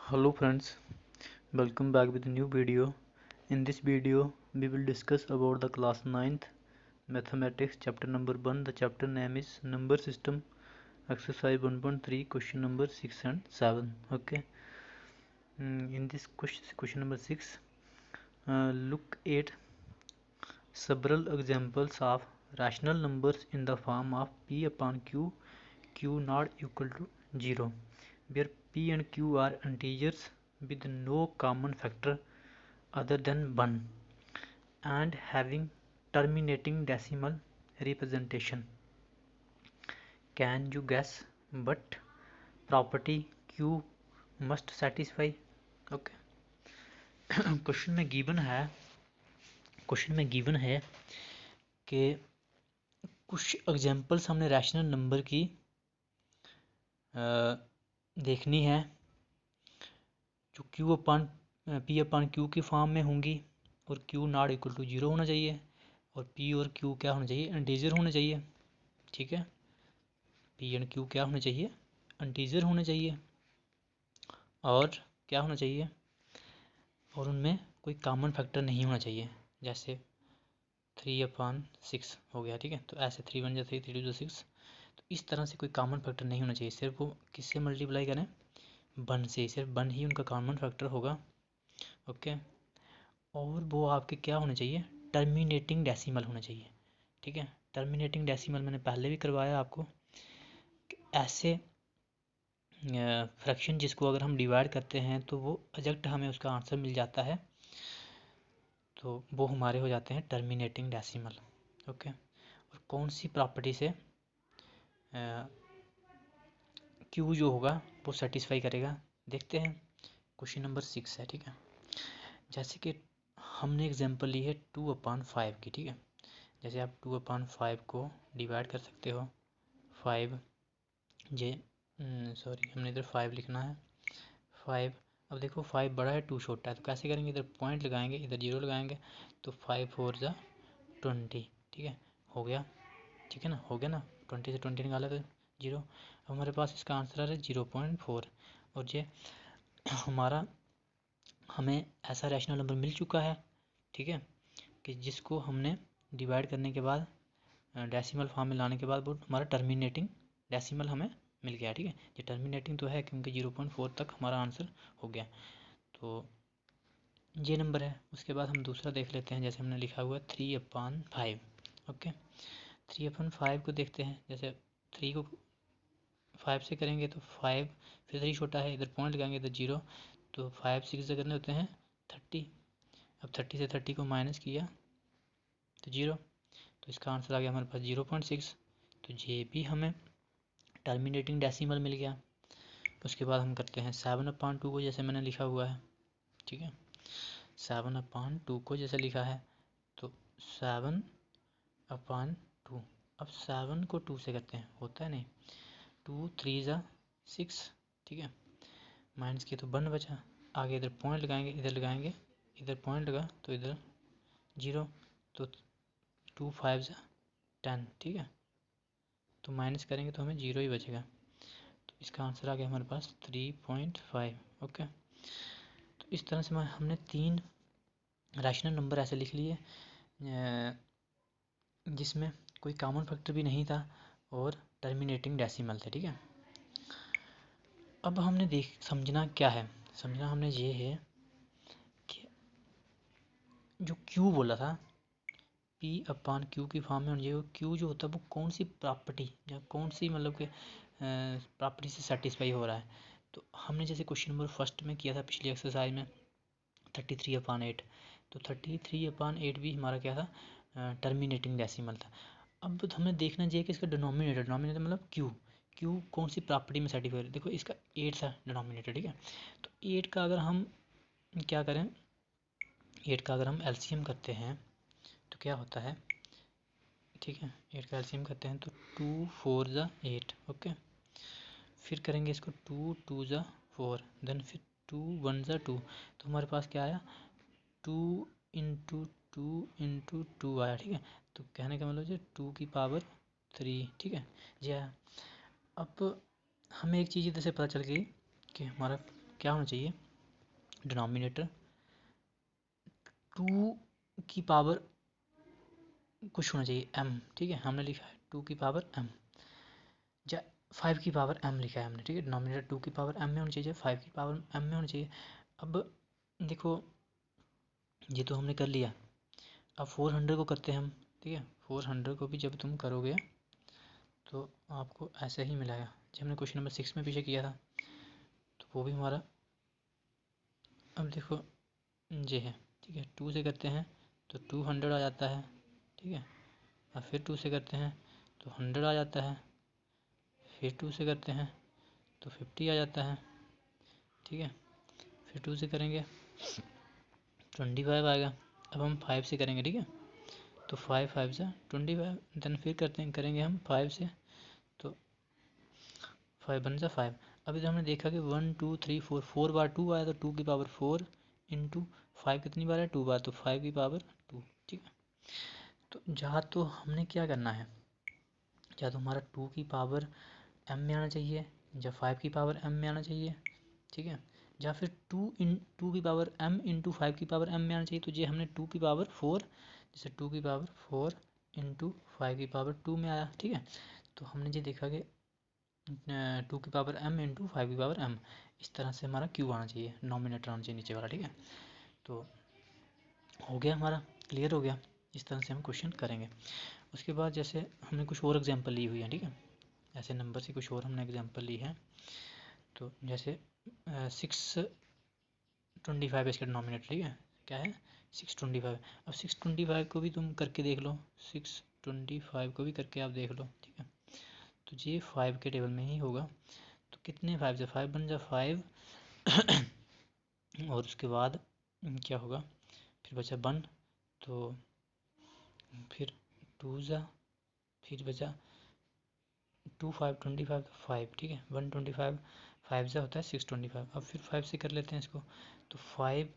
Hello friends, welcome back with a new video. In this video, we will discuss about the class 9th mathematics chapter number 1. The chapter name is number system, exercise 1.3, question number 6 and 7. Okay. In this question number 6, look at several examples of rational numbers in the form of p upon q, q not equal to 0, where p and q are integers with no common factor other than 1 and having terminating decimal representation. Can you guess what property q must satisfy? Okay. Question में given है कि कुछ examples हमने rational number की देखनी है जो q अपान p अपान q की फॉर्म में होंगी और q नॉट इक्वल टू 0 होना चाहिए और p और q क्या होना चाहिए, इंटीजर होना चाहिए. ठीक है, p एंड q क्या होना चाहिए, इंटीजर होना चाहिए और क्या होना चाहिए, और उनमें कोई कॉमन फैक्टर नहीं होना चाहिए. जैसे 3/6 हो गया. ठीक है, तो ऐसे 3 1 3 3 2 6, तो इस तरह से कोई कॉमन फैक्टर नहीं होना चाहिए. सिर्फ वो किससे मल्टीप्लाई करें, 1 से, सिर्फ 1 ही उनका कॉमन फैक्टर होगा. ओके, और वो आपके क्या होना चाहिए, टर्मिनेटिंग डेसिमल होना चाहिए. ठीक है, टर्मिनेटिंग डेसिमल मैंने पहले भी करवाया आपको. ऐसे फ्रैक्शन जिसको अगर हम डिवाइड करते हैं तो वो एग्जैक्ट हमें उसका आंसर मिल जाता है, तो वो हमारे हो जाते हैं टर्मिनेटिंग डेसिमल. ओके, और कौन सी प्रॉपर्टी से क्यू जो होगा वो सेटिस्फाई करेगा, देखते हैं. क्वेश्चन नंबर 6 है. ठीक है, जैसे कि हमने एग्जांपल ली है 2/5 की. ठीक है, जैसे आप 2/5 को डिवाइड कर सकते हो 5 जे सॉरी हमने इधर 5 लिखना है 5. अब देखो 5 बड़ा है 2 छोटा है, तो कैसे करेंगे, इधर पॉइंट लगाएंगे इधर 0 लगाएंगे, तो 5 4 जा 20. ठीक है, हो गया. ठीक है ना, हो गया ना, 20 से 20 निकाला तो 0. अब हमारे पास इसका आंसर आ रहा है 0.4. और ये हमें ऐसा रैशनल नंबर मिल चुका है. ठीक है, कि जिसको हमने डिवाइड करने के बाद डेसिमल फॉर्म में लाने के बाद वो हमारा टर्मिनेटिंग डेसिमल हमें मिल गया. ठीक है, ये टर्मिनेटिंग तो है क्योंकि 0.4 तक हमारा आंसर हो गया, तो ये नंबर है. उसके बाद हम दूसरा देख लेते हैं. जैसे हमने लिखा हुआ 3/5. ओके, 3/5 को देखते हैं. जैसे 3 को 5 से करेंगे तो 5, फिर 3 छोटा है, इधर पॉइंट लगाएंगे इधर 0, तो 5 6 से करने होते हैं 30. अब 30 से 30 को माइनस किया तो 0, तो इसका आंसर आ गया हमारे पास 0.6. तो ये भी हमें टर्मिनेटिंग डेसिमल मिल गया. उसके बाद हम करते हैं 7/2 को, जैसे मैंने लिखा हुआ है. ठीक है, 7/2 को जैसे लिखा है तो 7/2. अब 7 को 2 से करते हैं, होता है नहीं, 2 3 जा 6. ठीक है, माइनस किया तो 1 बचा, आगे इधर पॉइंट लगाएंगे इधर लगाएंगे, इधर पॉइंट लगा तो इधर 0, तो 2 5 जा 10. ठीक है, तो माइनस करेंगे तो हमें 0 ही बचेगा, तो इसका आंसर आ गया हमारे पास 3.5. ओके, तो इस तरह से हमने 3 रैशनल नंबर ऐसे लिख लिए जिसमें कोई कॉमन फैक्टर भी नहीं था और टर्मिनेटिंग डेसिमल थे. ठीक है, अब हमने समझना क्या है, समझना हमने ये है कि जो Q बोला था P/Q की फॉर्म में होनी चाहिए. Q जो होता है वो कौन सी प्रॉपर्टी या कौन सी मतलब कि प्रॉपर्टी से सेटिस्फाई हो रहा है. तो हमने जैसे क्वेश्चन नंबर फर्स्ट में किया था पिछली एक्सरसाइज में 33/8, तो 33/8 भी हमारा क्या था, टर्मिनेटिंग डेसिमल था. अब हमें देखना चाहिए कि इसका डिनोमिनेटर मतलब क्यू कौन सी प्रॉपर्टी में सेटिस्फाई. देखो इसका 8 था डिनोमिनेटर. ठीक है, तो 8 का अगर हम क्या करें, 8 का अगर हम एलसीएम करते हैं तो क्या होता है. ठीक है, 8 का एलसीएम करते हैं तो 2 4 जा 8. ओके, फिर करेंगे इसको 2 2 जा 4, देन फिर 2 1 जा 2, तो हमारे पास क्या आया 2 इंटू 2 आया. ठीक है, तो कहने का मतलब है 2 की पावर 3. ठीक है जी आया. अब हमें एक चीज़ इधर से पता चल गई कि हमारा क्या होना चाहिए, डिनोमिनेटर 2 की पावर कुछ होना चाहिए m, ठीक है। हमने लिखा है 2 की पावर m या 5 की पावर m लिखा है हमने, ठीक है। डिनोमिनेटर 2 की पावर m में होनी चाहिए, 5 की पावर m में होनी चाहिए। अब देखो ये तो हमने कर लिया, अब 400 को करते हैं हम, ठीक है। 400 को भी जब तुम करोगे तो आपको ऐसा ही मिलेगा जब हमने क्वेश्चन नंबर 6 में पीछे किया था, तो वो भी हमारा, अब देखो ये है, ठीक है। 2 से करते हैं तो 200 आ जाता है, ठीक है। अब फिर 2 से करते हैं तो 100 आ जाता है, फिर 2 से करते हैं तो 50 आ जाता है, ठीक है। फिर 2 से करेंगे 25 आएगा। अब हम 5 से करेंगे, ठीक है, तो 5 से 25, देन फिर करेंगे हम 5 से, तो 5 बन जा 5। अभी तो हमने देखा कि 1 2 3 4, 4 बार 2 आया तो 2 की पावर 4 इंटू 5 कितनी बार है, 2 बार, तो 5 की पावर 2, ठीक है। तो जहाँ तो हमने क्या करना है, या तो हमारा 2 की पावर m में आना चाहिए या 5 की पावर m में आना चाहिए, ठीक है। या फिर 2 की पावर m इंटू 5 की पावर m में आना चाहिए। तो ये हमने 2 की पावर 4, जैसे 2 की पावर 4 इंटू 5 की पावर 2 में आया, ठीक है। तो हमने ये देखा कि 2 की पावर m इंटू 5 की पावर m, इस तरह से हमारा q आना चाहिए, नॉमिनेटर आना चाहिए नीचे वाला, ठीक है। तो हो गया हमारा, क्लियर हो गया। इस तरह से हम क्वेश्चन करेंगे। उसके बाद जैसे हमने कुछ और एग्जांपल ली हुई है, ठीक है, ऐसे नंबर से कुछ और हमने एग्जांपल ली है। तो जैसे 625 इसका डिनोमिनेटर, ठीक है, क्या है 625। अब 625 को भी तुम करके देख लो, 625 को भी करके आप देख लो, ठीक है। तो ये 5 के टेबल में ही होगा। तो कितने 5 से 5 बन जा 5 और उसके बाद क्या होगा, फिर बचा 1, तो फिर 2 जा, फिर बचा 2 5 25, 5, ठीक है, 125, 5 जा होता है 625। अब फिर 5 से कर लेते हैं इसको, तो 5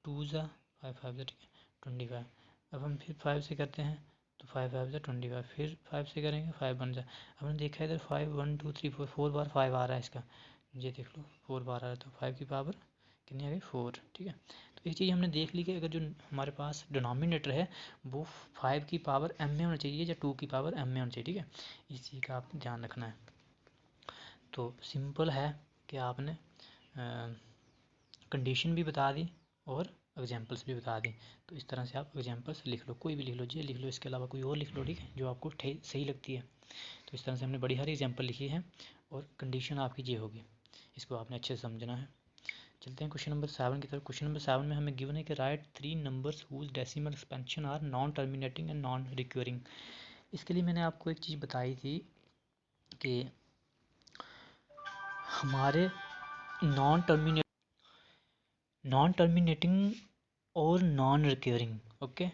2 जा 5 5 जा, ठीक है, 25। अब हम फिर 5 से करते हैं तो 5 5 जा 25, फिर 5 से करेंगे 5 बन जा। अब हमने देखा इधर 5 1 2 3 4, 4 बार 5 आ रहा है इसका, ये देख लो 4 बार आ रहा है, तो 5 की पावर कितनी आ गई 4, ठीक है। तो एक चीज़ हमने देख ली कि अगर जो हमारे पास डिनोमिनेटर है वो 5 की पावर m में होना चाहिए या 2 की पावर m में होना चाहिए, ठीक है। इस चीज़ का आप ध्यान रखना है। तो सिंपल है कि आपने कंडीशन भी बता दी और एग्जांपल्स भी बता दी। तो इस तरह से आप एग्जांपल्स लिख लो, कोई भी लिख लो, ये लिख लो, इसके अलावा कोई और लिख लो, ठीक है, जो आपको सही लगती है। तो इस तरह से हमने बड़ी सारी एग्जांपल लिखी है और कंडीशन आपकी ये होगी, इसको आपने अच्छे से समझना है। चलते हैं क्वेश्चन नंबर 7 की तरफ। क्वेश्चन नंबर 7 में हमें गिवन है कि write 3 numbers whose decimal expansion are non terminating and non recurring. इसके लिए मैंने आपको एक चीज़ बताई थी कि हमारे नॉन टर्मिनेटिंग और non recurring, okay.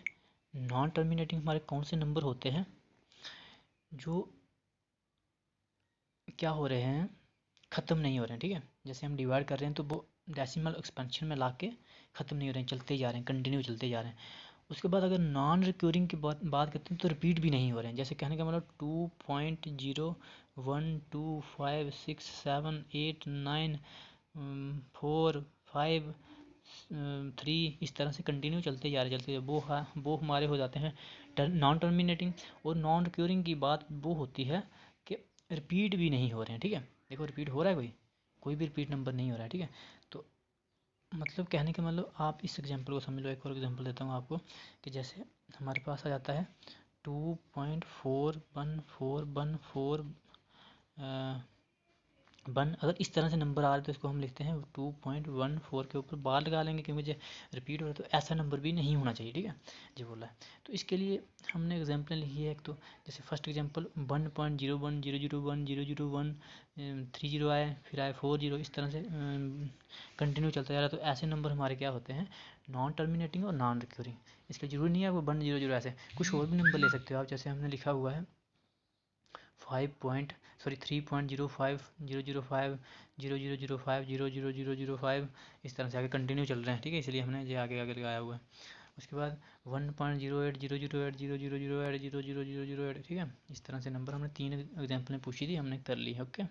Non terminating हमारे कौन से नंबर होते हैं, जो क्या हो रहे हैं, ख़त्म नहीं हो रहे हैं, ठीक है। जैसे हम डिवाइड कर रहे हैं तो वो डेसिमल एक्सपेंशन में ला के ख़त्म नहीं हो रहे हैं, चलते जा रहे हैं, कंटिन्यू चलते जा रहे हैं। उसके बाद अगर नॉन रिक्योरिंग की बात करते हैं तो रिपीट भी नहीं हो रहे हैं। जैसे कहने का मतलब 2.012678 4 5 3 इस तरह से कंटिन्यू चलते जा रहे वो हमारे हो जाते हैं नॉन टर्मिनेटिंग। और नॉन रिक्योरिंग की बात वो होती है कि रिपीट भी नहीं हो रहे हैं, ठीक है। देखो रिपीट हो रहा है, कोई भी रिपीट नंबर नहीं हो रहा है, ठीक है। तो मतलब कहने का मतलब आप इस एग्जांपल को समझ लो। एक और एग्जांपल देता हूँ आपको कि जैसे हमारे पास आ जाता है 2.41414 1। अगर इस तरह से नंबर आ रहा है तो इसको हम लिखते हैं 2.14 के ऊपर बार लगा लेंगे, क्योंकि मुझे रिपीट हो रहा है तो ऐसा नंबर भी नहीं होना चाहिए, ठीक है जी बोला है। तो इसके लिए हमने एग्जांपल लिखी है एक, तो जैसे फर्स्ट एग्जांपल 1.01001001 30 आए, फिर आए 40, इस तरह से कंटिन्यू चलता जा रहा है। तो ऐसे नंबर हमारे क्या होते हैं, नॉन टर्मिनेटिंग और नॉन रिक्योरिंग। इसके जरूरी नहीं है आपको 100, ऐसे कुछ और भी नंबर ले सकते हो आप। जैसे हमने लिखा हुआ है 3.05 इस तरह से आगे कंटिन्यू चल रहे हैं, ठीक है, इसलिए हमने ये आगे आगे लगाया हुआ है। उसके बाद 1.080080080008, ठीक है। इस तरह से नंबर हमने 3 एग्जाम्पल में पूछी थी, हमने कर ली है, ओके।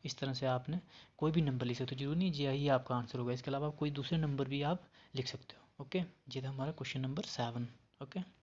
इस तरह से आपने कोई भी नंबर लिख सकते हो, जरूरी नहीं जी यही आपका आंसर होगा, इसके अलावा आप कोई दूसरे नंबर भी आप लिख सकते हो। ओके, ये था हमारा क्वेश्चन नंबर 7। ओके।